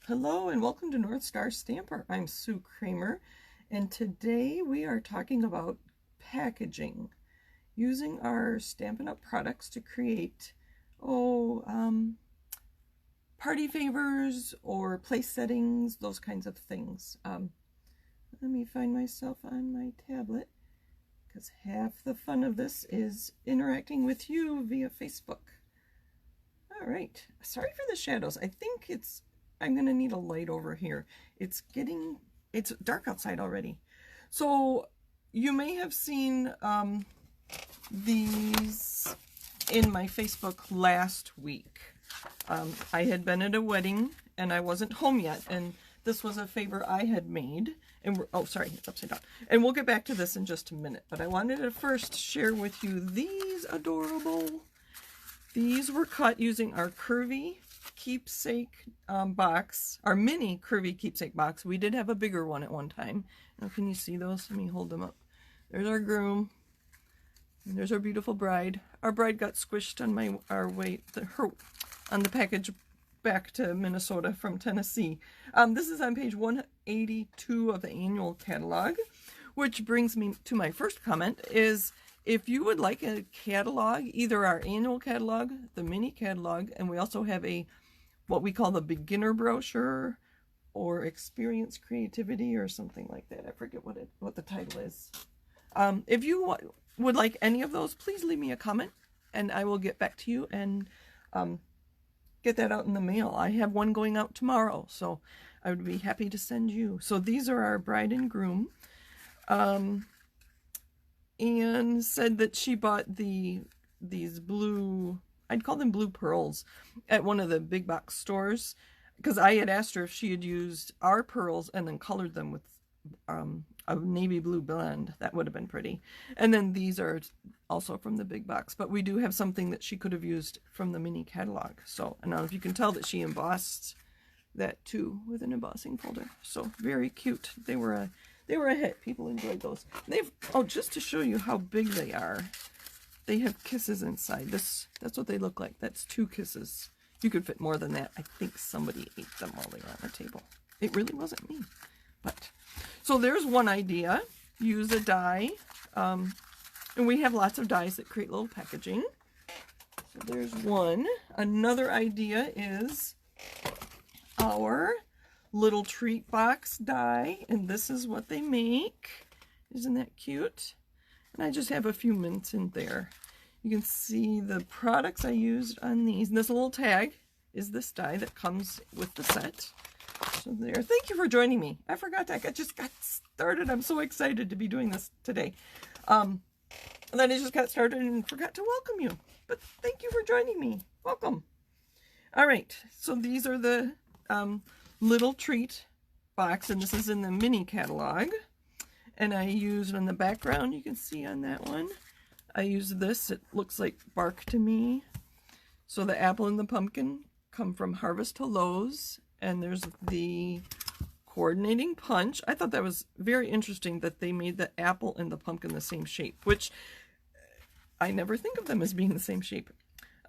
Hello and welcome to North Star Stamper. I'm Sue Kremer, and today we are talking about packaging, using our Stampin' Up! Products to create party favors or place settings, those kinds of things. Let me find myself on my tablet, because half the fun of this is interacting with you via Facebook. All right, sorry for the shadows. I think I'm gonna need a light over here. It's dark outside already. So you may have seen these in my Facebook last week. I had been at a wedding and I wasn't home yet, and this was a favor I had made. And oh, sorry, it's upside down. And we'll get back to this in just a minute, but I wanted to first share with you these adorable. These were cut using our curvy keepsake box, our mini curvy keepsake box. We did have a bigger one at one time. Now, can you see those? Let me hold them up. There's our groom, and there's our beautiful bride. Our bride got squished on on the package back to Minnesota from Tennessee. This is on page 182 of the annual catalog, which brings me to my first comment is, if you would like a catalog, either our annual catalog, the mini catalog, and we also have what we call the beginner brochure or experience creativity or something like that. I forget what the title is. If you would like any of those, please leave me a comment and I will get back to you and get that out in the mail. I have one going out tomorrow, so I would be happy to send you. So these are our bride and groom. And said that she bought these blue, I'd call them blue pearls, at one of the big box stores, because I had asked her if she had used our pearls and then colored them with a navy blue blend. That would have been pretty. And then these are also from the big box, but we do have something that she could have used from the mini catalog. So, and now if you can tell that she embossed that too with an embossing folder. So very cute. They were a hit. People enjoyed those. Just to show you how big they are, they have kisses inside. That's what they look like. That's 2 kisses. You could fit more than that. I think somebody ate them while they were on the table. It really wasn't me. So there's one idea. Use a die. And we have lots of dies that create little packaging. So there's one. Another idea is our little treat box die, and this is what they make. Isn't that cute? And I just have a few mints in there. You can see the products I used on these, and this little tag is this die that comes with the set. So there. Thank you for joining me. I forgot that. I just got started. I'm so excited to be doing this today. And then I just got started and forgot to welcome you, but thank you for joining me. Welcome. All right, so these are the little treat box, and this is in the mini catalog, and I used on the background, you can see on that one, I used this. It looks like bark to me. So the apple and the pumpkin come from Harvest Hellos, and there's the coordinating punch. I thought that was very interesting that they made the apple and the pumpkin the same shape, which I never think of them as being the same shape.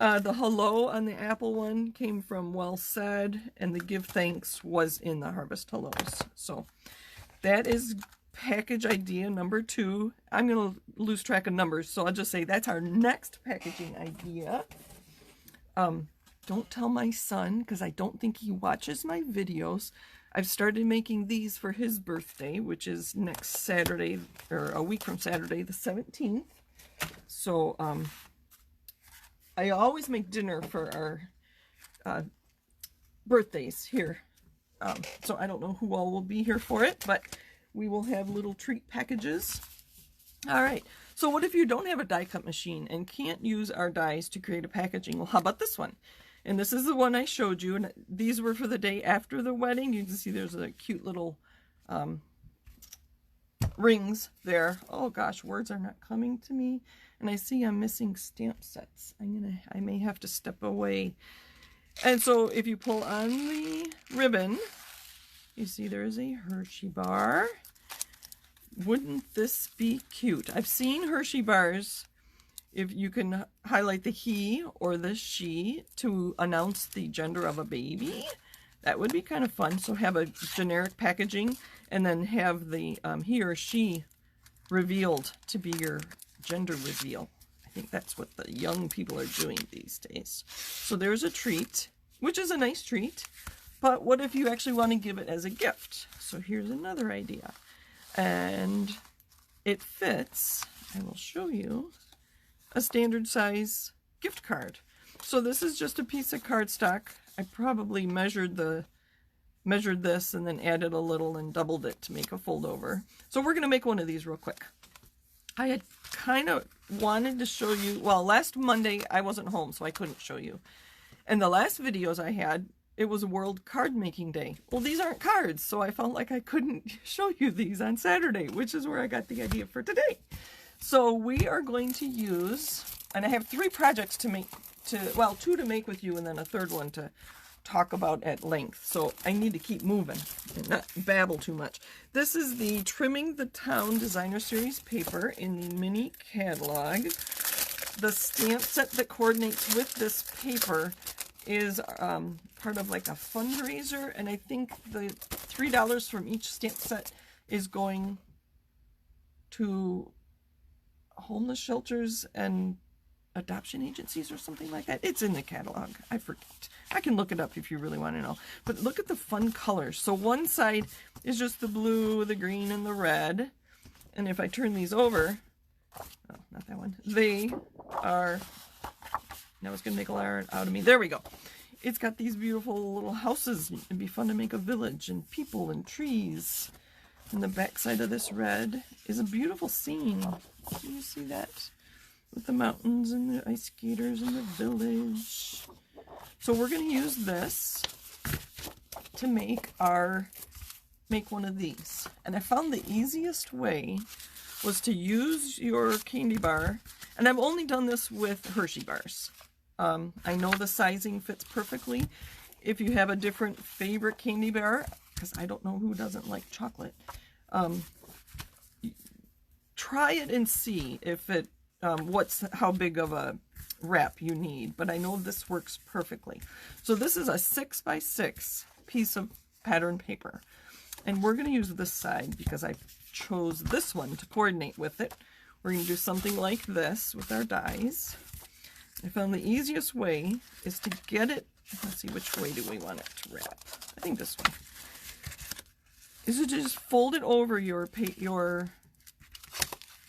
The hello on the apple one came from Well Said, and the give thanks was in the Harvest Hellos. So that is package idea number 2. I'm going to lose track of numbers, so I'll just say that's our next packaging idea. Don't tell my son, because I don't think he watches my videos. I've started making these for his birthday, which is next Saturday, or a week from Saturday, the 17th. So, I always make dinner for our birthdays here. So I don't know who all will be here for it, but we will have little treat packages. All right. So what if you don't have a die cut machine and can't use our dies to create a packaging? Well, how about this one? And this is the one I showed you, and these were for the day after the wedding. You can see there's a cute little rings there. Oh gosh, words are not coming to me. And I see I'm missing stamp sets. I may have to step away. And so if you pull on the ribbon, you see there's a Hershey bar. Wouldn't this be cute? I've seen Hershey bars, if you can highlight the he or the she to announce the gender of a baby. That would be kind of fun. So have a generic packaging and then have the he or she revealed to be your gender reveal. I think that's what the young people are doing these days. So there's a treat, which is a nice treat. But what if you actually want to give it as a gift? So here's another idea. And it fits, I will show you, a standard size gift card. So this is just a piece of cardstock. I probably measured this and then added a little and doubled it to make a fold over. So we're going to make one of these real quick. I had kind of wanted to show you, well, last Monday I wasn't home, so I couldn't show you. And the last videos I had, it was World Card Making Day. Well, these aren't cards, so I felt like I couldn't show you these on Saturday, which is where I got the idea for today. So we are going to use, and I have 3 projects to make, well, 2 to make with you and then a third one to talk about at length. So I need to keep moving and not babble too much. This is the Trimming the Town Designer Series paper in the mini catalog. The stamp set that coordinates with this paper is part of like a fundraiser, and I think the $3 from each stamp set is going to homeless shelters and adoption agencies or something like that. It's in the catalog. I forget. I can look it up if you really want to know. But look at the fun colors. So one side is just the blue, the green, and the red. And if I turn these over, oh, not that one. They are, now it's going to make a lot out of me. There we go. It's got these beautiful little houses. It'd be fun to make a village and people and trees. And the back side of this red is a beautiful scene. Can you see that? With the mountains and the ice skaters and the village. So we're going to use this to make one of these. And I found the easiest way was to use your candy bar. And I've only done this with Hershey bars. I know the sizing fits perfectly. If you have a different favorite candy bar, because I don't know who doesn't like chocolate, try it and see if it how big of a wrap you need. But I know this works perfectly. So this is a 6x6 piece of pattern paper, and we're going to use this side because I chose this one to coordinate with it. We're going to do something like this with our dies. I found the easiest way is to get it, let's see, which way do we want it to wrap? I think this one. Is to just fold it over your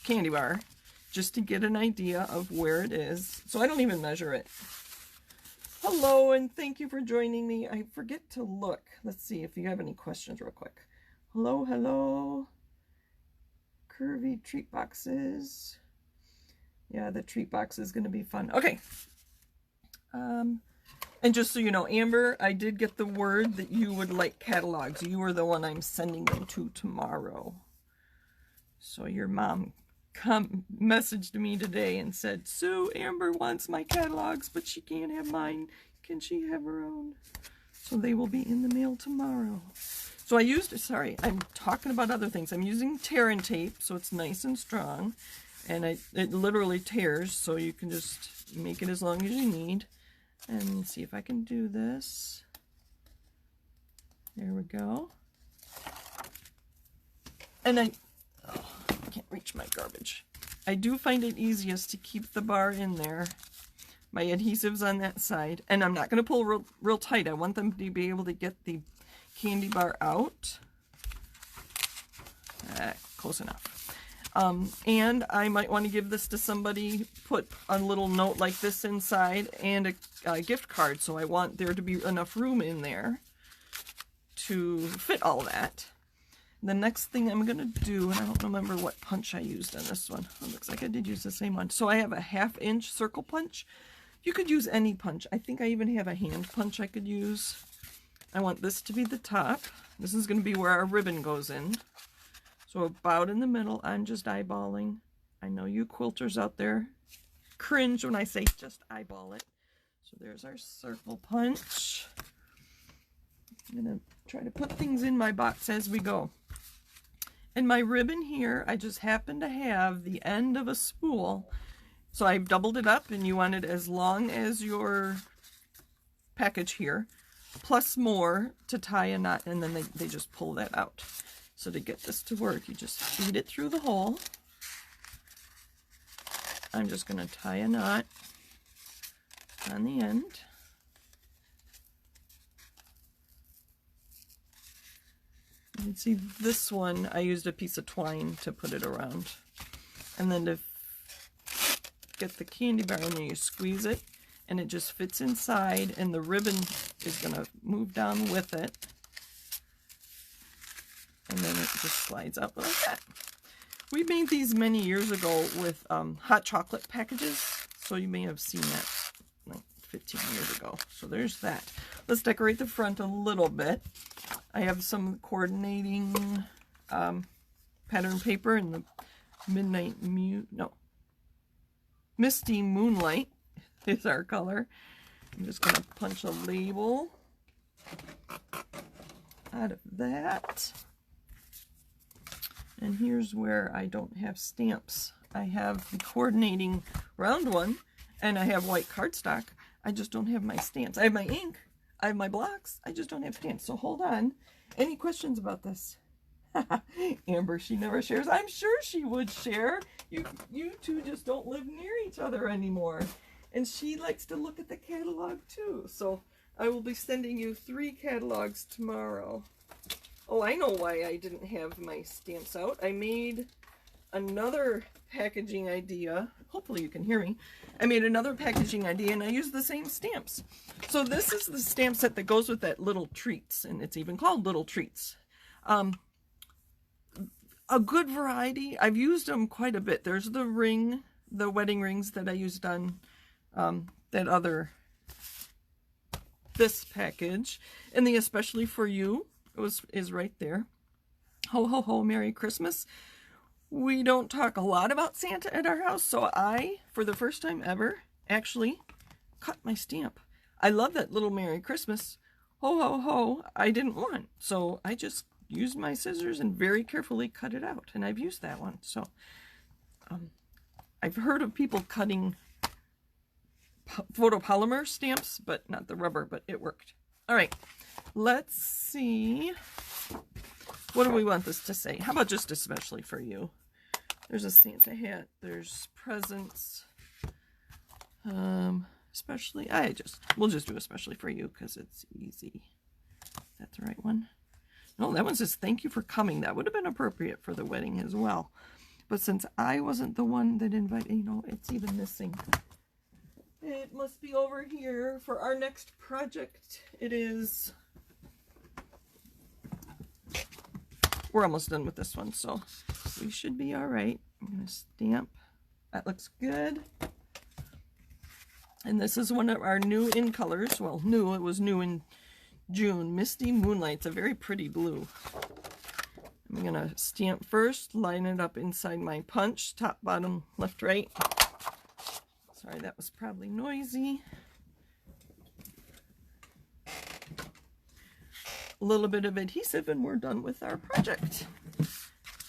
candy bar just to get an idea of where it is. So I don't even measure it. Hello, and thank you for joining me. I forget to look. Let's see if you have any questions real quick. Hello, hello. Curvy treat boxes. Yeah, the treat box is going to be fun. Okay. And just so you know, Amber, I did get the word that you would like catalogs. You are the one I'm sending them to tomorrow. So your mom messaged me today and said, Sue, Amber wants my catalogs, but she can't have mine. Can she have her own? So they will be in the mail tomorrow. So I used, sorry, I'm talking about other things. I'm using tear and tape, so it's nice and strong. And it literally tears, so you can just make it as long as you need. And see if I can do this. There we go. And I can't reach my garbage. I do find it easiest to keep the bar in there. My adhesive's on that side. And I'm not going to pull real tight. I want them to be able to get the candy bar out. Close enough. And I might want to give this to somebody, put a little note like this inside, and a gift card. So I want there to be enough room in there to fit all that. The next thing I'm going to do, and I don't remember what punch I used on this one. It looks like I did use the same one. So I have a 1/2 inch circle punch. You could use any punch. I think I even have a hand punch I could use. I want this to be the top. This is going to be where our ribbon goes in. So about in the middle, I'm just eyeballing. I know you quilters out there cringe when I say just eyeball it. So there's our circle punch. I'm going to try to put things in my box as we go. And my ribbon here, I just happen to have the end of a spool. So I've doubled it up, and you want it as long as your package here. plus more to tie a knot, and then they just pull that out. So to get this to work, you just feed it through the hole. I'm just going to tie a knot on the end. You can see this one, I used a piece of twine to put it around. And then to get the candy bar in there, you squeeze it, and it just fits inside, and the ribbon is going to move down with it. And then it just slides out like that. We made these many years ago with hot chocolate packages, so you may have seen that like 15 years ago. So there's that. Let's decorate the front a little bit. I have some coordinating pattern paper in the Misty Moonlight is our color. I'm just going to punch a label out of that. And here's where I don't have stamps. I have the coordinating round one, and I have white cardstock. I just don't have my stamps. I have my ink, I have my blocks, I just don't have stamps. So hold on. Any questions about this? Amber, she never shares. I'm sure she would share. You two just don't live near each other anymore. And she likes to look at the catalog too. So I will be sending you 3 catalogs tomorrow. Oh, I know why I didn't have my stamps out. I made another packaging idea. Hopefully you can hear me. I made another packaging idea, and I used the same stamps. So this is the stamp set that goes with that Little Treats, and it's even called Little Treats. A good variety. I've used them quite a bit. There's the ring, the wedding rings that I used on this package, and the especially for you is right there. Ho, ho, ho, Merry Christmas. We don't talk a lot about Santa at our house, so I, for the first time ever, actually cut my stamp. I love that little Merry Christmas. Ho, ho, ho, I didn't want. So I just used my scissors and very carefully cut it out. And I've used that one. So I've heard of people cutting photopolymer stamps, but not the rubber, but it worked. All right. Let's see. What do we want this to say? How about just especially for you? There's a Santa hat. There's presents. Especially. We'll just do especially for you because it's easy. That's the right one. No, that one says thank you for coming. That would have been appropriate for the wedding as well. But since I wasn't the one that invited, it's even missing. It must be over here for our next project. It is. We're almost done with this one, so we should be all right. I'm going to stamp. That looks good. And this is one of our new in colors. Well, new. It was new in June. Misty Moonlight. It's a very pretty blue. I'm going to stamp first, line it up inside my punch, top, bottom, left, right. Sorry, that was probably noisy. A little bit of adhesive and we're done with our project.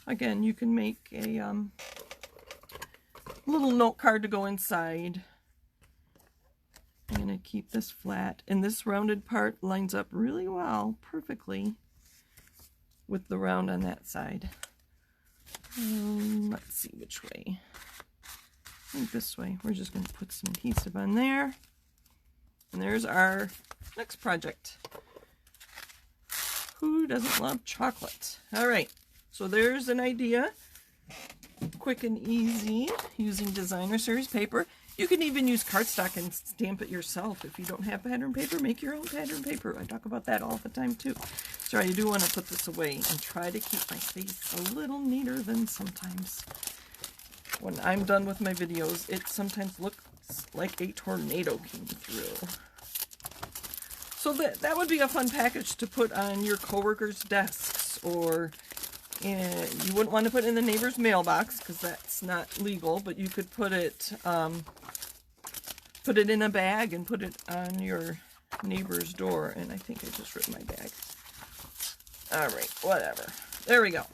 Again, you can make a little note card to go inside. I'm going to keep this flat, and this rounded part lines up really well, perfectly, with the round on that side. Let's see which way. I think this way. We're just going to put some adhesive on there. And there's our next project. Who doesn't love chocolate? All right, so there's an idea. Quick and easy using designer series paper. You can even use cardstock and stamp it yourself. If you don't have pattern paper, make your own pattern paper. I talk about that all the time too. Sorry, I do want to put this away and try to keep my space a little neater than sometimes. When I'm done with my videos, it sometimes looks like a tornado came through. So that would be a fun package to put on your coworkers' desks, or you wouldn't want to put it in the neighbor's mailbox because that's not legal, but you could put it in a bag and put it on your neighbor's door. And I think I just ripped my bag. All right, whatever. There we go.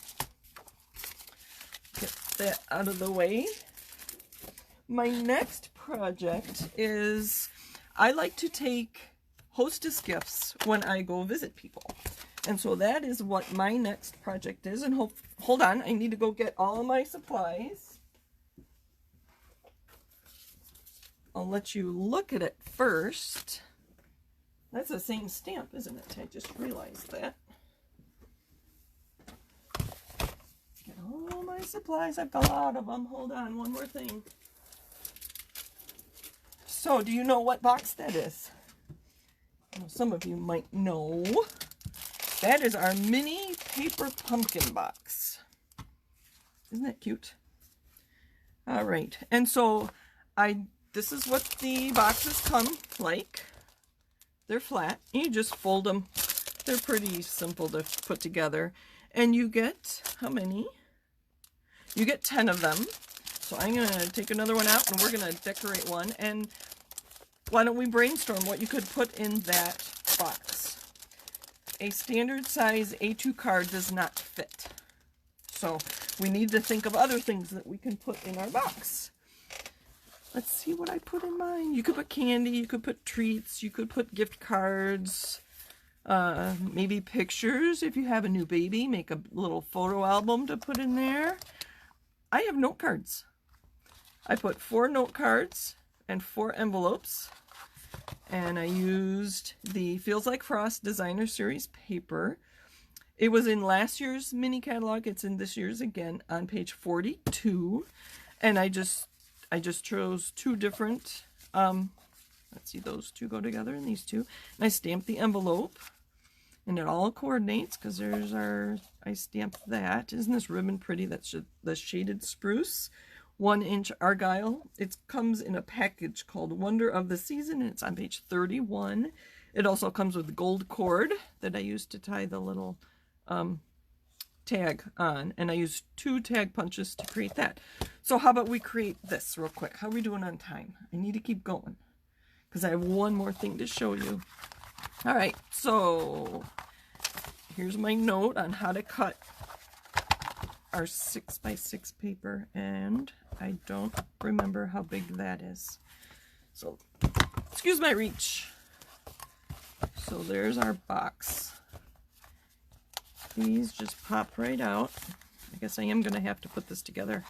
Get that out of the way. My next project is, I like to take hostess gifts when I go visit people. And so that is what my next project is. And hold on, I need to go get all of my supplies. I'll let you look at it first. That's the same stamp, isn't it? I just realized that. Get all my supplies. I've got a lot of them. Hold on, one more thing. So, do you know what box that is? Well, some of you might know. That is our mini paper pumpkin box. Isn't that cute? All right, and so this is what the boxes come like. They're flat. You just fold them. They're pretty simple to put together. And you get, how many? You get 10 of them. So I'm going to take another one out and we're going to decorate one. And why don't we brainstorm what you could put in that box? A standard size A2 card does not fit. So we need to think of other things that we can put in our box. Let's see what I put in mine. You could put candy, you could put treats, you could put gift cards, maybe pictures. If you have a new baby, make a little photo album to put in there. I have note cards. I put 4 note cards and 4 envelopes. And I used the Feels Like Frost Designer Series paper. It was in last year's mini catalog. It's in this year's again on page 42. And I just chose 2 different, let's see, those 2 go together and these 2. And I stamped the envelope and it all coordinates because there's I stamped that. Isn't this ribbon pretty? That's the shaded spruce, 1-inch argyle. It comes in a package called Wonder of the Season and it's on page 31. It also comes with gold cord that I used to tie the little tag on, and I used 2 tag punches to create that. So how about we create this real quick? How are we doing on time? I need to keep going because I have one more thing to show you. All right, so here's my note on how to cut our 6x6 paper, and I don't remember how big that is. So excuse my reach. So there's our box. These just pop right out. I guess I am going to have to put this together.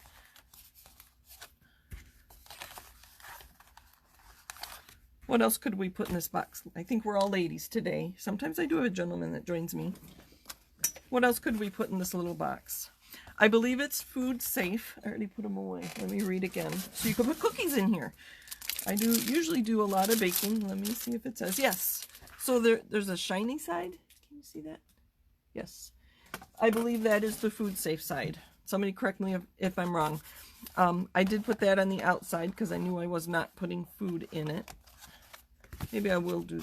What else could we put in this box? I think we're all ladies today. Sometimes I do have a gentleman that joins me. What else could we put in this little box? I believe it's food safe. I already put them away. Let me read again. So you can put cookies in here. I usually do a lot of baking. Let me see if it says yes. So there's a shiny side. Can you see that? Yes, I believe that is the food safe side. Somebody correct me if I'm wrong. I did put that on the outside because I knew I was not putting food in it. Maybe I will do,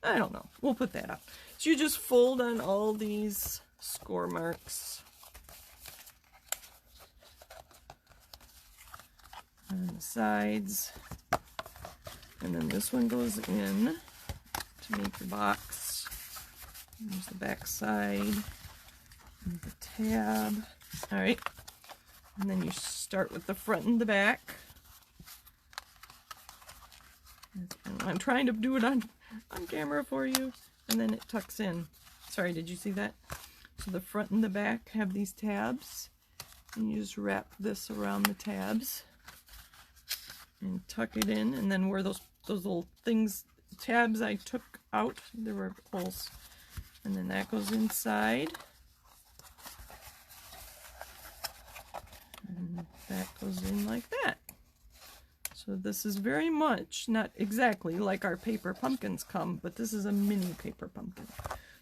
I don't know. We'll put that up. So you just fold on all these score marks. On the sides. And then this one goes in to make the box. There's the back side, and the tab. All right, and then you start with the front and the back. And I'm trying to do it on camera for you, and then it tucks in. Sorry, did you see that? So the front and the back have these tabs, and you just wrap this around the tabs and tuck it in, and then where those little things, tabs I took out, there were holes. And then that goes inside. And that goes in like that. So this is very much, not exactly like our paper pumpkins come, but this is a mini paper pumpkin.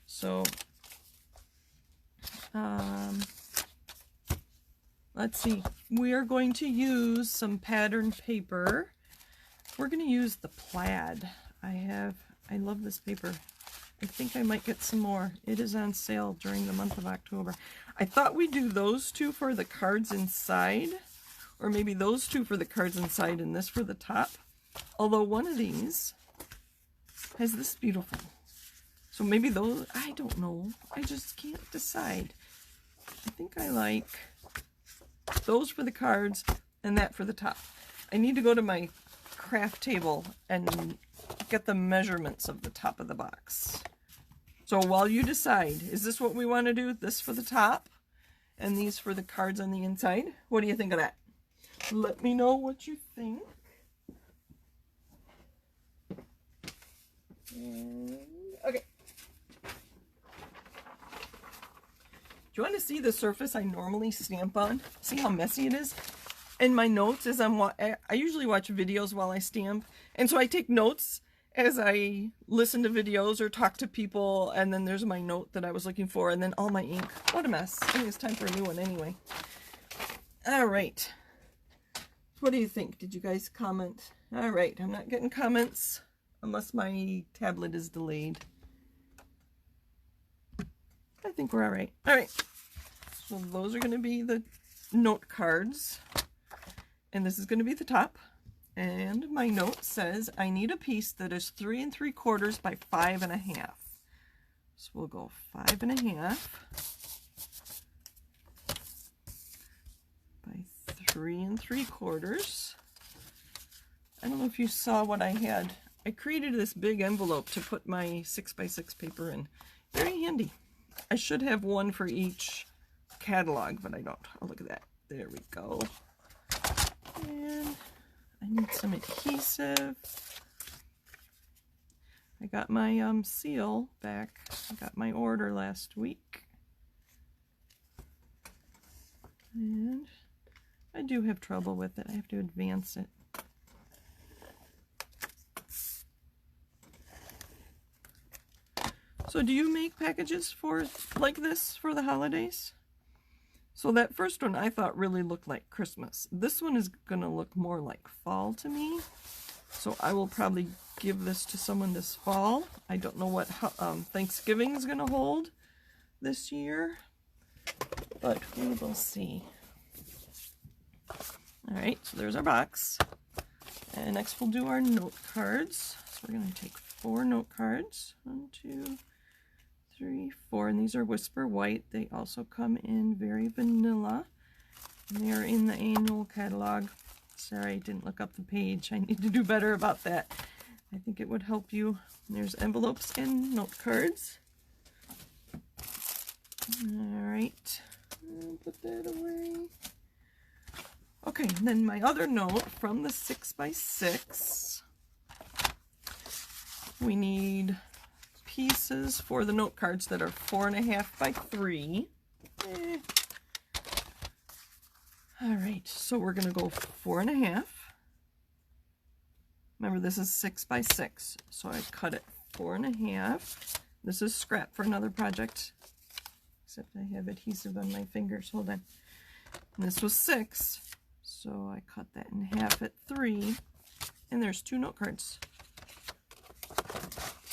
So, let's see. We are going to use some pattern paper. We're going to use the plaid. I love this paper. I think I might get some more. It is on sale during the month of October. I thought we'd do those 2 for the cards inside, or maybe those 2 for the cards inside and this for the top. Although one of these has this beautiful. So maybe those, I don't know. I just can't decide. I think I like those for the cards and that for the top. I need to go to my craft table and get the measurements of the top of the box. So while you decide, is this what we want to do? This for the top and these for the cards on the inside? What do you think of that? Let me know what you think. Okay. Do you want to see the surface I normally stamp on? See how messy it is? In my notes, as I usually watch videos while I stamp, and so I take notes as I listen to videos or talk to people, and then there's my note that I was looking for, and then all my ink. What a mess. I think it's time for a new one anyway. All right. What do you think? Did you guys comment? All right. I'm not getting comments unless my tablet is delayed. I think we're all right. All right. So those are going to be the note cards. And this is going to be the top. And my note says I need a piece that is 3 3/4 by 5 1/2. So we'll go 5 1/2 by 3 3/4. I don't know if you saw what I had. I created this big envelope to put my 6x6 paper in. Very handy. I should have one for each catalog, but I don't. Oh, look at that. There we go. And I need some adhesive. I got my seal back. I got my order last week. And I do have trouble with it. I have to advance it. So do you make packages for like this for the holidays? So that first one I thought really looked like Christmas. This one is going to look more like fall to me. So I will probably give this to someone this fall. I don't know what Thanksgiving is going to hold this year, but we will see. All right, so there's our box. And next we'll do our note cards. So we're going to take 4 note cards. 1, 2, 3, 4, and these are Whisper White. They also come in very vanilla. And they are in the annual catalog. Sorry, I didn't look up the page. I need to do better about that. I think it would help you. There's envelopes and note cards. All right, I'll put that away. Okay, and then my other note from the 6x6. We need pieces for the note cards that are 4 1/2 by 3. All right, so we're going to go 4 1/2. Remember, this is 6x6, so I cut it 4 1/2. This is scrap for another project, except I have adhesive on my fingers. Hold on. And this was 6, so I cut that in half at 3, and there's 2 note cards.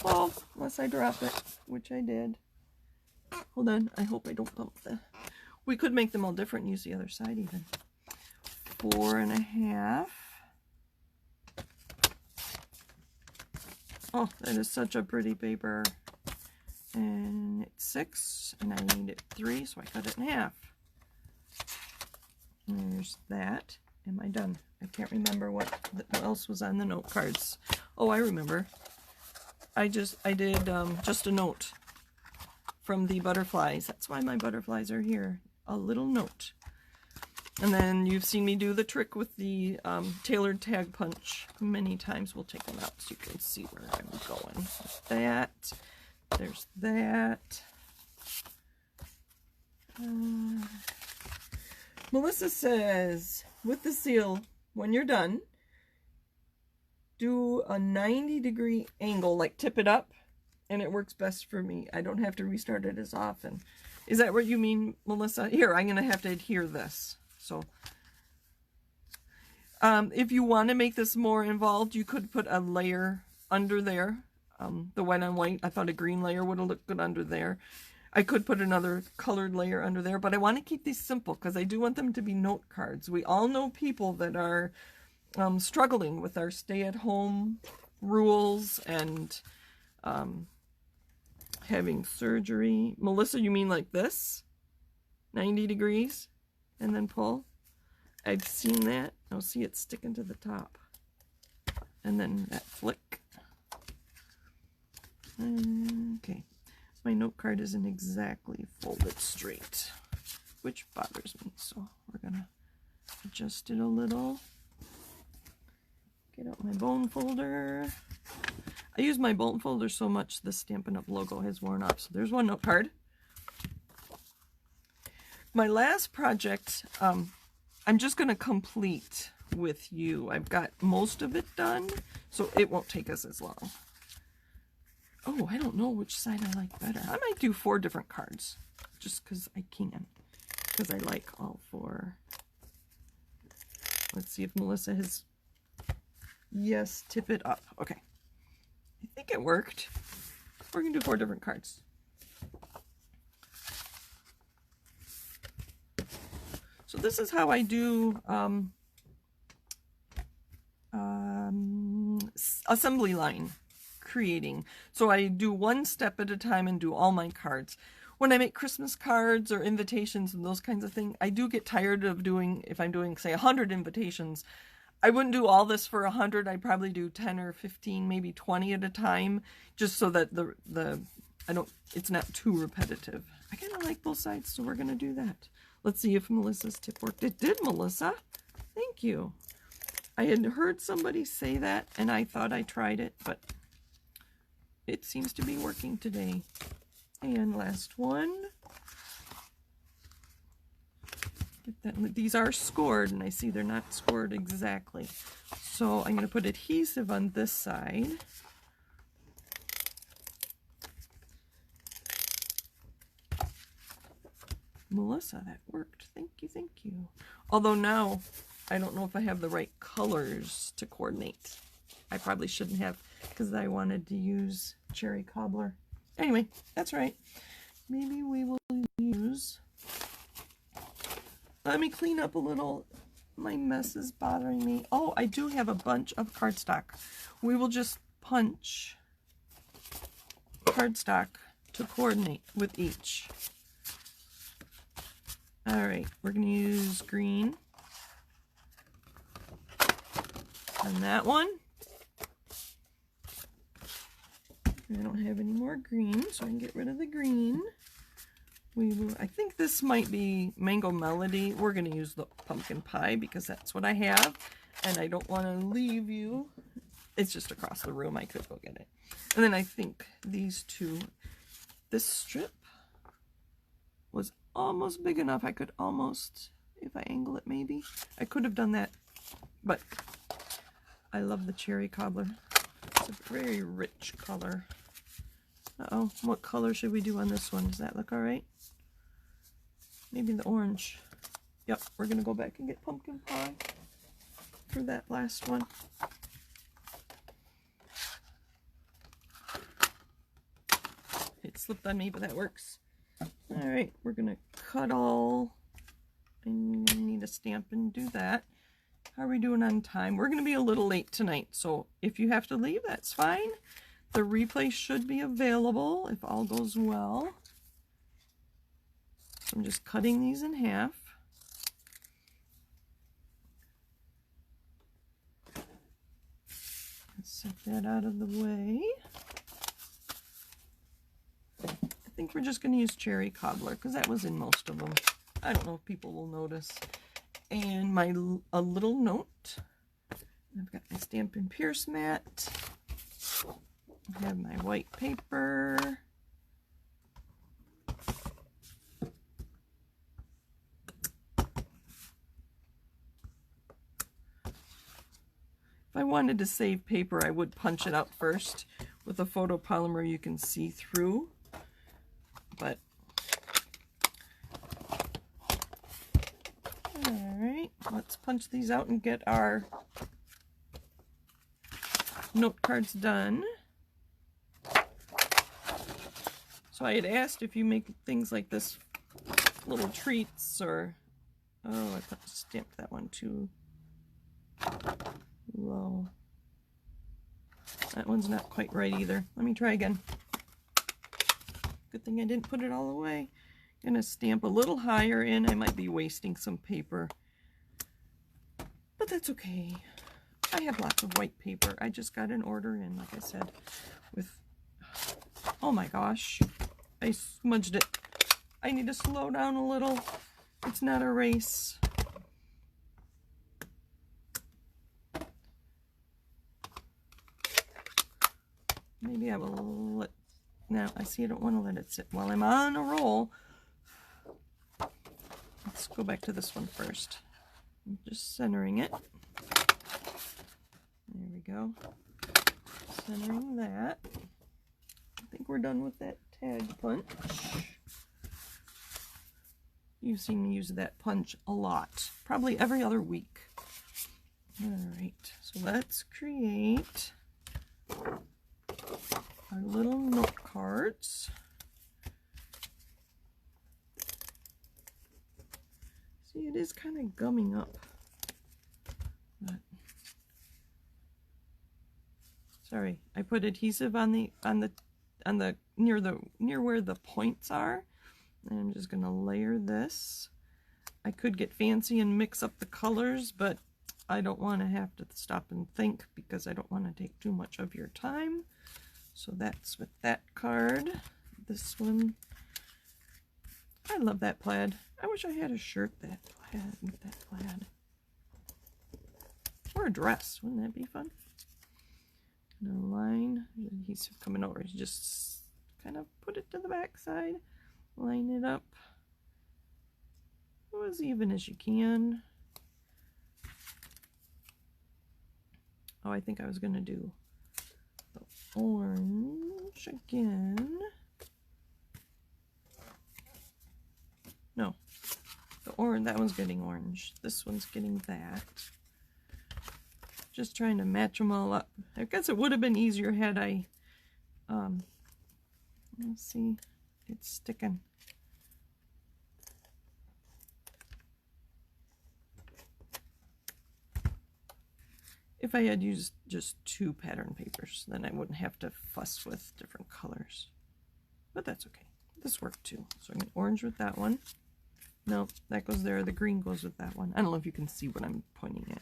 Well, unless I drop it, which I did. Hold on, I hope I don't bump the... We could make them all different and use the other side even. 4 1/2. Oh, that is such a pretty paper. And it's 6, and I need it 3, so I cut it in half. And there's that. Am I done? I can't remember what else was on the note cards. Oh, I remember. I did just a note from the butterflies. That's why my butterflies are here. A little note. And then you've seen me do the trick with the tailored tag punch many times. We'll take them out so you can see where I'm going. There's that. There's that. Melissa says, with the seal, when you're done, do a 90-degree angle, like tip it up, and it works best for me. I don't have to restart it as often. Is that what you mean, Melissa? Here, I'm going to have to adhere this. So, if you want to make this more involved, you could put a layer under there. The white on white, I thought a green layer would have looked good under there. I could put another colored layer under there, but I want to keep these simple because I do want them to be note cards. We all know people that are struggling with our stay-at-home rules and having surgery. Melissa, you mean like this? 90 degrees and then pull? I've seen that. I'll see it sticking to the top. And then that flick. Okay, my note card isn't exactly folded straight, which bothers me, so we're gonna adjust it a little. Get out my bone folder. I use my bone folder so much the Stampin' Up! Logo has worn off. So there's one note card. My last project, I'm just going to complete with you. I've got most of it done, so it won't take us as long. Oh, I don't know which side I like better. I might do 4 different cards, just because I can. Because I like all 4. Let's see if Melissa has... Yes, tip it up. Okay. I think it worked. We're going to do 4 different cards. So this is how I do assembly line creating. So I do 1 step at a time and do all my cards. When I make Christmas cards or invitations and those kinds of things, I do get tired of doing, if I'm doing, say, 100 invitations, I wouldn't do all this for 100. I'd probably do 10 or 15, maybe 20 at a time, just so that it's not too repetitive. I kind of like both sides, so we're going to do that. Let's see if Melissa's tip worked. It did, Melissa. Thank you. I had heard somebody say that, and I thought I tried it, but it seems to be working today. And last one. These are scored, and I see they're not scored exactly. So I'm going to put adhesive on this side. Melissa, that worked. Thank you, thank you. Although now, I don't know if I have the right colors to coordinate. I probably shouldn't have, because I wanted to use cherry cobbler. Anyway, that's right. Maybe we will use... Let me clean up a little. My mess is bothering me. Oh, I do have a bunch of cardstock. We will just punch cardstock to coordinate with each. All right, we're going to use green on that one. I don't have any more green, so I can get rid of the green. I think this might be Mango Melody. We're going to use the pumpkin pie because that's what I have. And I don't want to leave you. It's just across the room. I could go get it. And then I think these two. This strip was almost big enough. I could almost, if I angle it maybe. I could have done that. But I love the cherry cobbler. It's a very rich color. Uh-oh. What color should we do on this one? Does that look all right? Maybe the orange. Yep, we're going to go back and get pumpkin pie for that last one. It slipped on me, but that works. All right, we're going to cut all. I'm going to need a stamp and do that. How are we doing on time? We're going to be a little late tonight, so if you have to leave, that's fine. The replay should be available if all goes well. So I'm just cutting these in half. Let's set that out of the way. I think we're just going to use cherry cobbler because that was in most of them. I don't know if people will notice. And a little note. I've got my Stampin' Pierce mat. I have my white paper. If I wanted to save paper, I would punch it out first. With a photopolymer, you can see through. But, alright, let's punch these out and get our note cards done. So I had asked if you make things like this, little treats or... Oh, I stamped that one too low. That one's not quite right either. Let me try again. Good thing I didn't put it all away. I'm gonna stamp a little higher in. I might be wasting some paper, but that's okay. I have lots of white paper. I just got an order in, like I said, with Oh my gosh. I smudged it. I need to slow down a little. It's not a race. Maybe I will let... Now, I see I don't want to let it sit while I'm on a roll. Let's go back to this one first. I'm just centering it. There we go. Centering that. I think we're done with that tag punch. You've seen me use that punch a lot. Probably every other week. Alright, so let's create our little note cards. See, it is kind of gumming up. But sorry, I put adhesive on the near where the points are. And I'm just gonna layer this. I could get fancy and mix up the colors, but I don't want to have to stop and think because I don't want to take too much of your time. So that's with that card. This one, I love that plaid. I wish I had a shirt that plaid with that plaid. Or a dress, wouldn't that be fun? And a line, adhesive coming over. You just kind of put it to the back side, line it up as even as you can. Oh, I think I was going to do the orange again. No, the orange, that one's getting orange. This one's getting that. Just trying to match them all up. I guess it would have been easier had I, let's see, it's sticking. If I had used just 2 pattern papers, then I wouldn't have to fuss with different colors. But that's okay. This worked too. So I'm going orange with that one. No, that goes there. The green goes with that one. I don't know if you can see what I'm pointing at.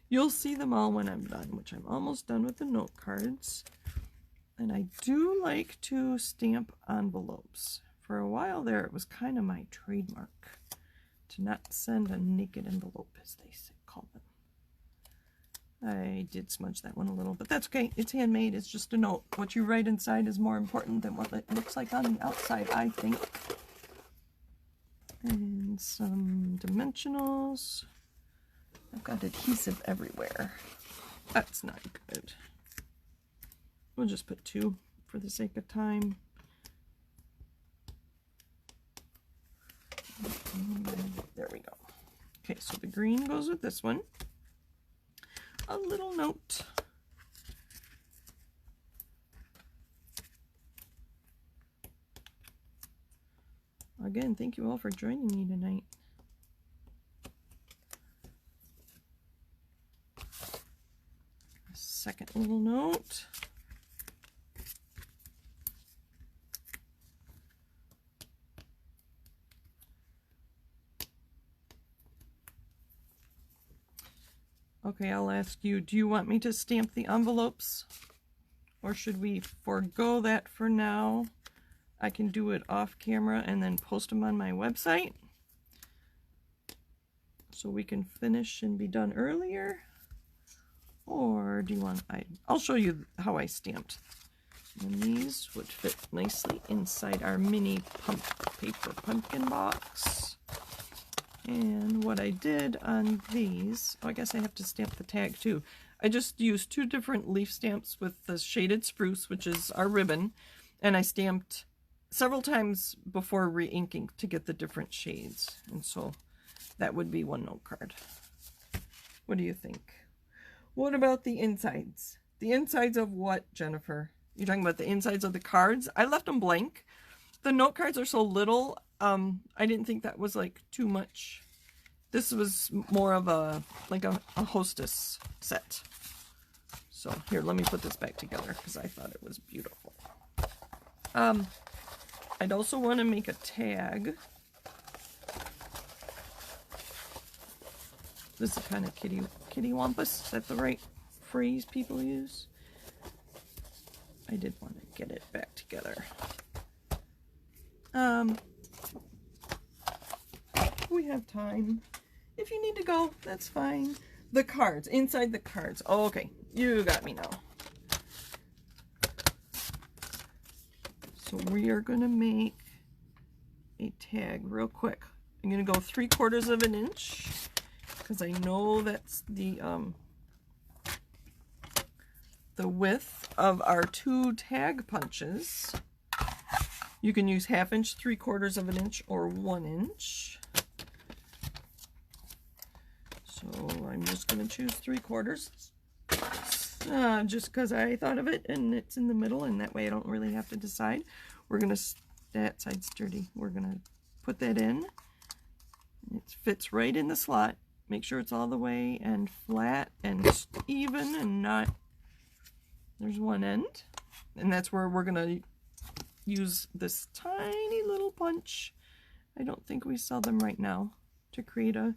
You'll see them all when I'm done, which I'm almost done with the note cards. And I do like to stamp envelopes. For a while there, it was kind of my trademark to not send a naked envelope, as they call them. I did smudge that one a little, but that's okay. It's handmade. It's just a note. What you write inside is more important than what it looks like on the outside, I think. And some dimensionals. I've got adhesive everywhere. That's not good. We'll just put 2 for the sake of time. There we go. Okay, so the green goes with this one. A little note. Again, thank you all for joining me tonight. A second little note. Okay, I'll ask you, do you want me to stamp the envelopes? Or should we forego that for now? I can do it off camera and then post them on my website. So we can finish and be done earlier. Or do you want, I'll show you how I stamped. And these would fit nicely inside our mini paper pumpkin box. And what I did on these, oh, I guess I have to stamp the tag too. I just used 2 different leaf stamps with the shaded spruce, which is our ribbon, and I stamped several times before re-inking to get the different shades. And so that would be 1 note card. What do you think? What about the insides? The insides of what, Jennifer? You're talking about the insides of the cards? I left them blank. The note cards are so little, I didn't think that was like too much. This was more of a hostess set. So here, let me put this back together because I thought it was beautiful. I'd also want to make a tag. This is kind of kitty wampus. Is that the right phrase people use? I did want to get it back together. We have time. If you need to go, that's fine. The cards, inside the cards. Oh, okay, you got me now. So we are going to make a tag real quick. I'm going to go 3/4 of an inch because I know that's the width of our 2 tag punches. You can use 1/2 inch, 3/4 of an inch, or 1 inch. So I'm just going to choose 3/4. Just because I thought of it and it's in the middle, and that way I don't really have to decide. We're going to, that side's dirty. We're going to put that in. It fits right in the slot. Make sure it's all the way and flat and even and not, there's one end. And that's where we're going to use this tiny little punch. I don't think we sell them right now, to create a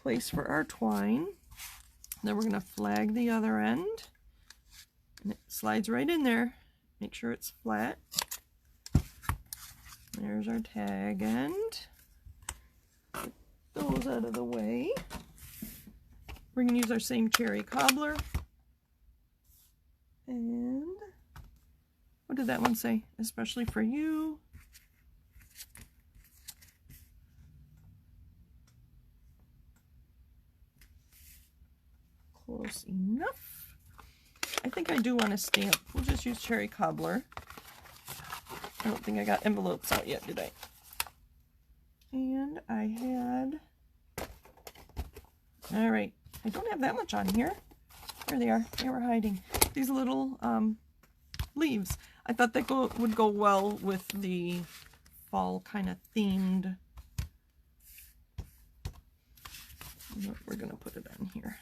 place for our twine. Then we're going to flag the other end, and it slides right in there. Make sure it's flat. There's our tag end. Get those out of the way. We're going to use our same cherry cobbler. And what did that one say? Especially for you. Close enough. I think I do want a stamp. We'll just use cherry cobbler. I don't think I got envelopes out yet, did I? And I had... Alright, I don't have that much on here. There they are. They were hiding. These little leaves. I thought they would go well with the fall kind of themed. We're going to put it on here.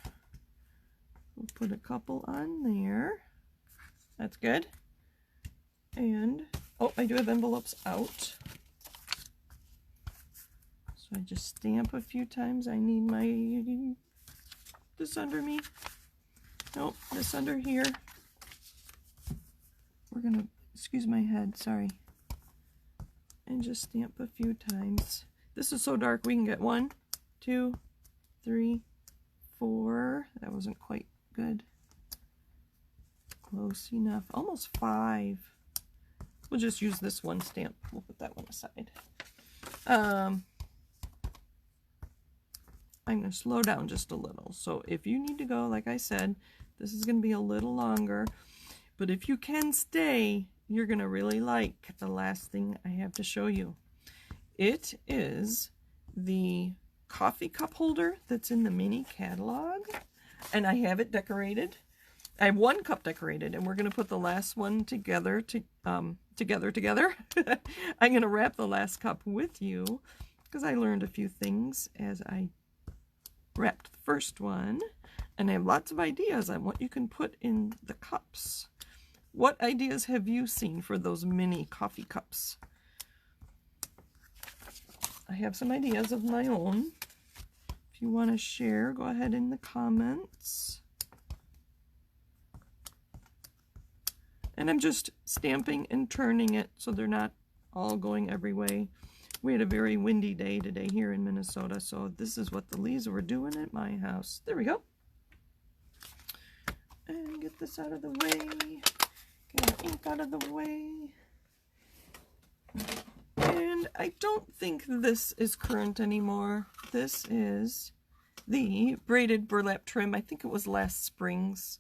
We'll put a couple on there. That's good. And, oh, I do have envelopes out. So I just stamp a few times. I need my, this under me. Nope, this under here. We're gonna, excuse my head, sorry. And just stamp a few times. This is so dark, we can get 1, 2, 3, 4. That wasn't quite good. Close enough. Almost 5. We'll just use this one stamp. We'll put that one aside. I'm going to slow down just a little. So if you need to go, like I said, this is going to be a little longer. But if you can stay, you're going to really like the last thing I have to show you. It is the coffee cup holder that's in the mini catalog. And I have it decorated. I have 1 cup decorated, and we're going to put the last one together. Together. I'm going to wrap the last cup with you because I learned a few things as I wrapped the first one. And I have lots of ideas on what you can put in the cups. What ideas have you seen for those mini coffee cups? I have some ideas of my own. If you want to share, go ahead in the comments. And I'm just stamping and turning it so they're not all going every way. We had a very windy day today here in Minnesota, so this is what the leaves were doing at my house. There we go. And get this out of the way. Get our ink out of the way. And I don't think this is current anymore. This is the braided burlap trim. I think it was last spring's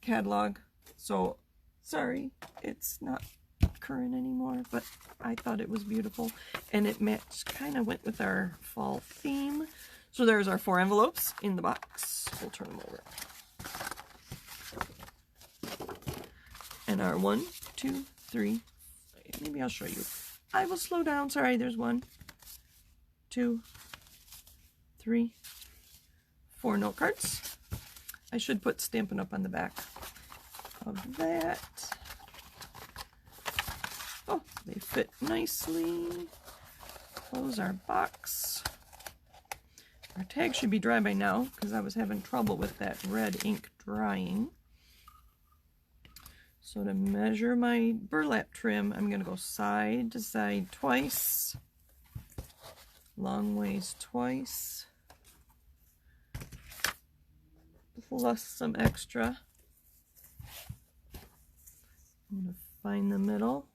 catalog. So, sorry, it's not current anymore, but I thought it was beautiful. And it matched, kind of went with our fall theme. So there's our 4 envelopes in the box. We'll turn them over. And our 1, 2, 3, maybe I'll show you. I will slow down. Sorry, there's 1, 2, 3, 4 note cards. I should put Stampin' Up! On the back of that. Oh, they fit nicely. Close our box. Our tag should be dry by now because I was having trouble with that red ink drying. So to measure my burlap trim, I'm going to go side to side twice, long ways twice, plus some extra. I'm going to find the middle,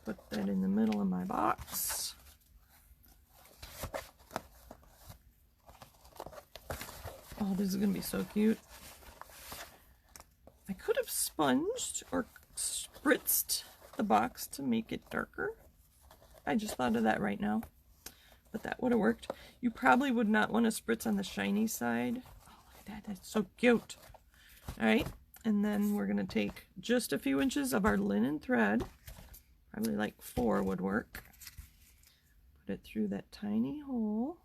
put that in the middle of my box. Oh, this is going to be so cute. I could have sponged or spritzed the box to make it darker. I just thought of that right now, but that would have worked. You probably would not want to spritz on the shiny side. Oh, look at that. That's so cute. All right. And then we're going to take just a few inches of our linen thread. Probably like 4 would work. Put it through that tiny hole.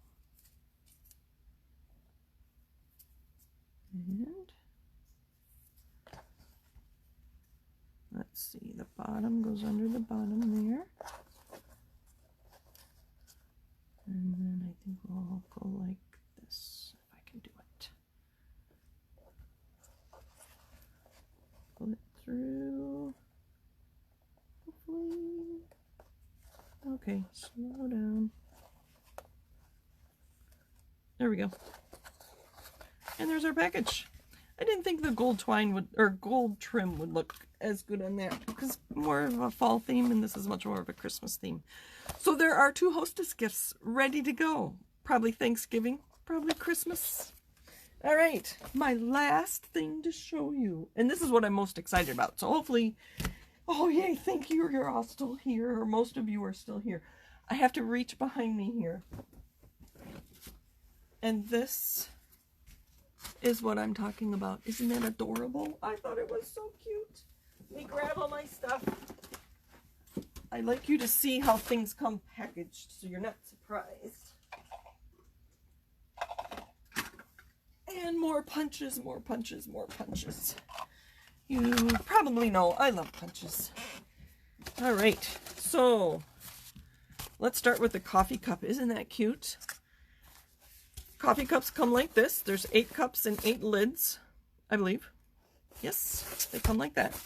And let's see, the bottom goes under the bottom there. And then I think we'll go like this, if I can do it. Pull it through. Hopefully. Okay, slow down. There we go. And there's our package. I didn't think the gold twine would, or gold trim would look as good on that, because more of a fall theme and this is much more of a Christmas theme. So there are 2 hostess gifts ready to go. Probably Thanksgiving, probably Christmas. All right, my last thing to show you, and this is what I'm most excited about. So hopefully, oh yay, thank you, you're all still here, or most of you are still here. I have to reach behind me here. And this is what I'm talking about. Isn't that adorable? I thought it was so cute. Let me grab all my stuff. I like you to see how things come packaged so you're not surprised. And more punches, more punches, more punches. You probably know I love punches. All right, so let's start with the coffee cup. Isn't that cute? Coffee cups come like this. There's 8 cups and 8 lids, I believe. Yes, they come like that.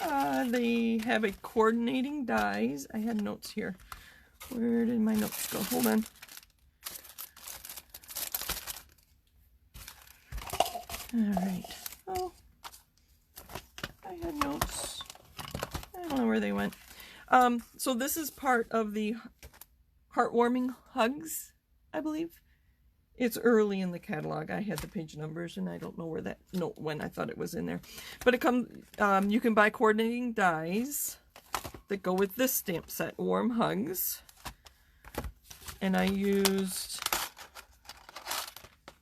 And they have a coordinating dies. I had notes here. Where did my notes go? Hold on. All right. Oh, I had notes. I don't know where they went. So this is part of the heartwarming hugs, I believe. It's early in the catalog. I had the page numbers and I don't know where that note went. I thought it was in there. But it comes, you can buy coordinating dies that go with this stamp set, Warm Hugs. And I used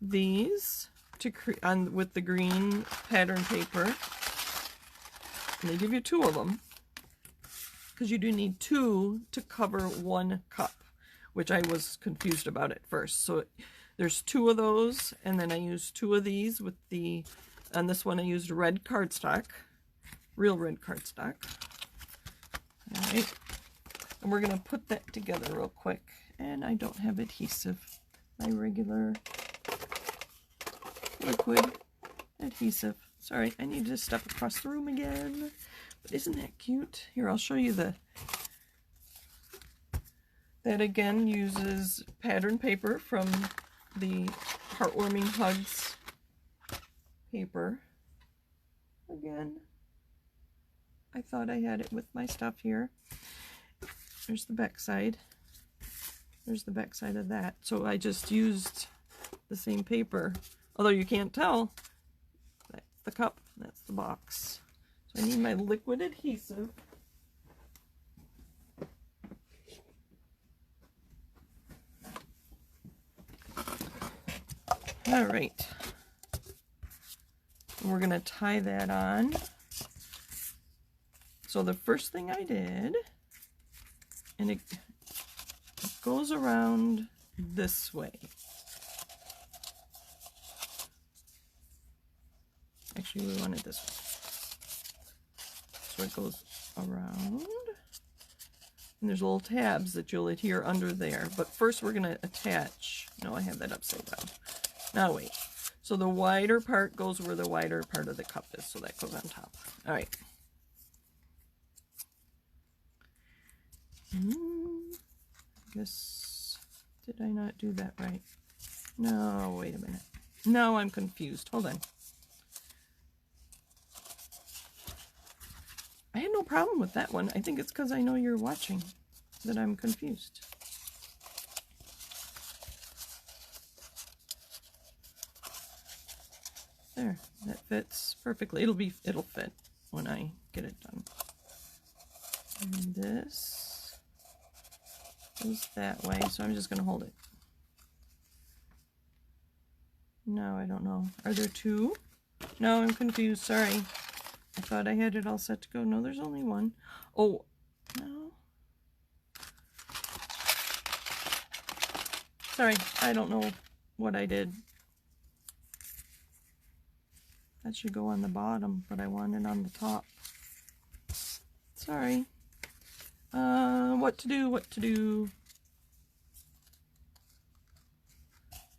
these to create with the green pattern paper. And they give you 2 of them, because you do need 2 to cover 1 cup, which I was confused about at first. So there's 2 of those, and then I used 2 of these with the, on this one I used red cardstock, real red cardstock. All right, and we're gonna put that together real quick. And I don't have adhesive, my regular liquid adhesive. Sorry, I need to step across the room again. But isn't that cute? Here, I'll show you the, that again uses pattern paper from the Heartwarming Hugs paper. Again, I thought I had it with my stuff here. There's the back side. There's the back side of that. So I just used the same paper. Although you can't tell, that's the cup, that's the box. So I need my liquid adhesive. All right. And we're gonna tie that on. So the first thing I did, and it goes around this way. Actually, we want it this way. So it goes around. And there's little tabs that you'll adhere under there. But first we're going to attach No, I have that upside down. Now wait. So the wider part goes where the wider part of the cup is, so that goes on top. All right. I guess, did I not do that right? No, wait a minute. No, I'm confused. Hold on. I had no problem with that one. I think it's because I know you're watching that I'm confused. There, that fits perfectly. It'll fit when I get it done. And this goes that way, so I'm just gonna hold it. No, I don't know. Are there two? No, I'm confused. Sorry. I thought I had it all set to go. No, there's only one. Oh, no. Sorry, I don't know what I did. That should go on the bottom, but I want it on the top. Sorry. What to do?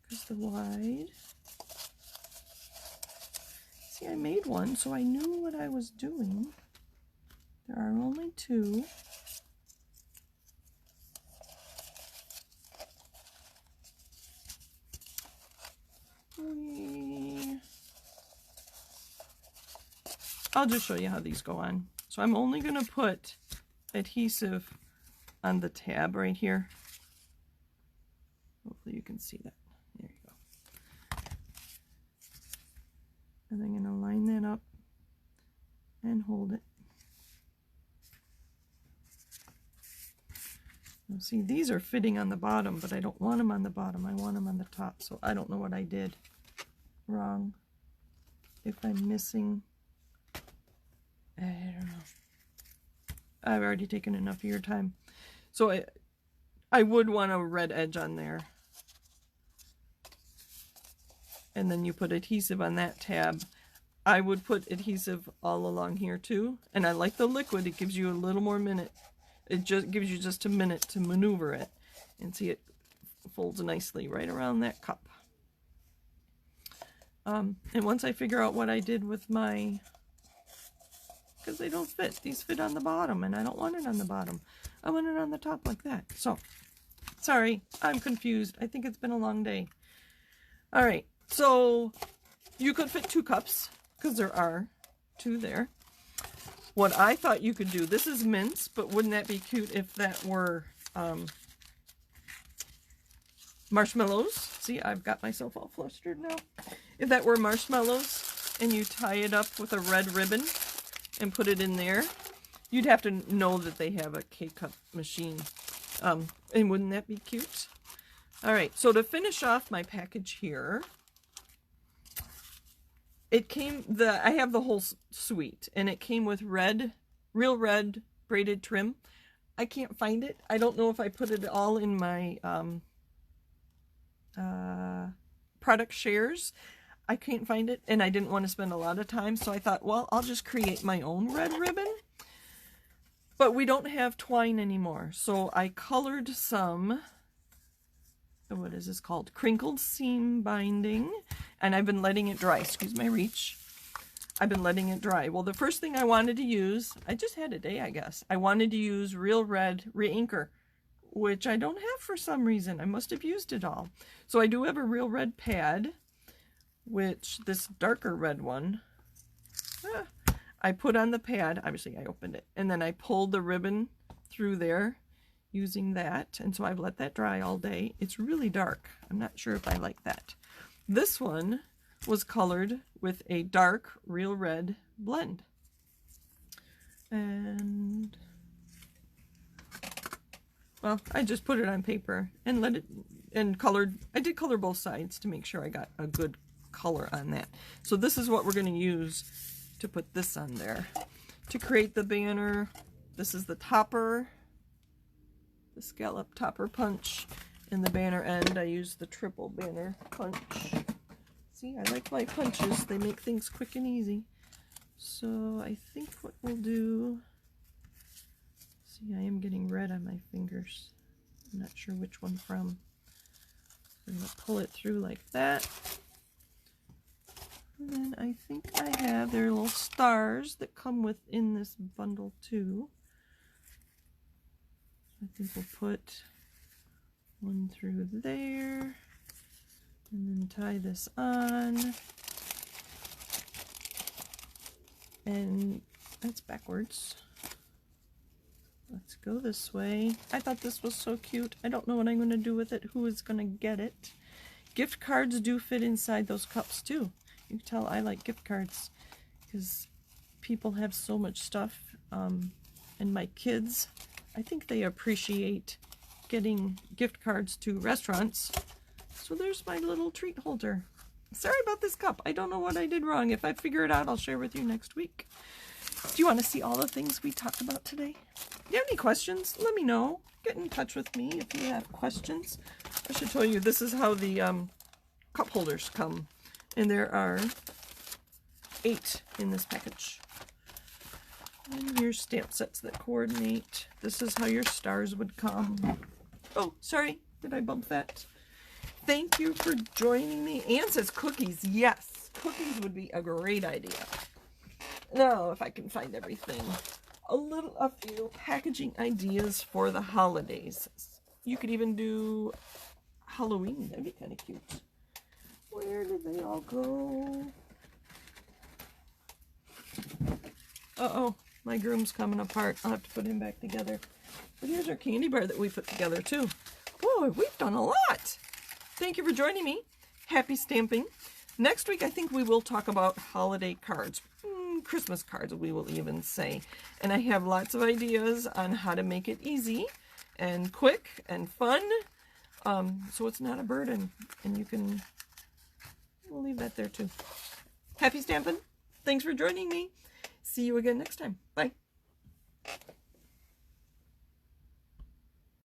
Because the wide. See, I made one, so I knew what I was doing. There are only two. I'll just show you how these go on. So I'm only going to put adhesive on the tab right here. Hopefully you can see that. There you go. And I'm going to line that up and hold it. Now see, these are fitting on the bottom, but I don't want them on the bottom. I want them on the top, so I don't know what I did wrong. If I'm missing, I don't know. I've already taken enough of your time. So I would want a red edge on there. And then you put adhesive on that tab. I would put adhesive all along here too. And I like the liquid. It gives you a little more minute. It just gives you just a minute to maneuver it. And see, it folds nicely right around that cup. And once I figure out what I did with my, because they don't fit. These fit on the bottom, and I don't want it on the bottom. I want it on the top like that. So, sorry, I'm confused. I think it's been a long day. All right, so you could fit 2 cups, because there are 2 there. What I thought you could do, this is mince, but wouldn't that be cute if that were marshmallows? See, I've got myself all flustered now. If that were marshmallows, and you tie it up with a red ribbon, and put it in there, you'd have to know that they have a K-cup machine. And wouldn't that be cute? All right, so to finish off my package here, it came, I have the whole suite, and it came with real red braided trim. I can't find it. I don't know if I put it all in my product shares. I can't find it, and I didn't want to spend a lot of time, so I thought, well, I'll just create my own red ribbon. But we don't have twine anymore, so I colored some, what is this called? Crinkled seam binding, and I've been letting it dry. Excuse my reach. I've been letting it dry. Well, the first thing I wanted to use, I just had a day, I guess. I wanted to use Real Red Re-Inker, which I don't have for some reason. I must have used it all. So I do have a Real Red pad, which this darker red one, I put on the pad. Obviously I opened it, and then I pulled the ribbon through there using that, and so I've let that dry all day. It's really dark. I'm not sure if I like that. This one was colored with a dark Real Red blend, and well, I just put it on paper and let it, and colored. I did color both sides to make sure I got a good color on that. So this is what we're going to use to put this on there. To create the banner, this is the topper, the scallop topper punch. In the banner end, I use the triple banner punch. See, I like my punches. They make things quick and easy. So I think what we'll do, see, I am getting red on my fingers. I'm not sure which one from. We're going to pull it through like that. And then I think I have, there are little stars that come within this bundle too. I think we'll put one through there. And then tie this on. And that's backwards. Let's go this way. I thought this was so cute. I don't know what I'm going to do with it. Who is going to get it? Gift cards do fit inside those cups too. You can tell I like gift cards because people have so much stuff. And my kids, I think they appreciate getting gift cards to restaurants. So there's my little treat holder. Sorry about this cup. I don't know what I did wrong. If I figure it out, I'll share with you next week. Do you want to see all the things we talked about today? If you have any questions, let me know. Get in touch with me if you have questions. I should tell you, this is how the cup holders come. And there are 8 in this package. And your stamp sets that coordinate. This is how your stars would come. Oh, sorry. Did I bump that? Thank you for joining me. Anne says cookies. Yes, cookies would be a great idea. Now, if I can find everything. A few packaging ideas for the holidays. You could even do Halloween. That'd be kind of cute. Where did they all go? Uh-oh, my groom's coming apart. I'll have to put him back together. But here's our candy bar that we put together, too. Boy, we've done a lot. Thank you for joining me. Happy stamping. Next week, I think we will talk about holiday cards. Christmas cards, we will even say. And I have lots of ideas on how to make it easy and quick and fun. So it's not a burden. And you can, we'll leave that there too. Happy stamping. Thanks for joining me. See you again next time. Bye.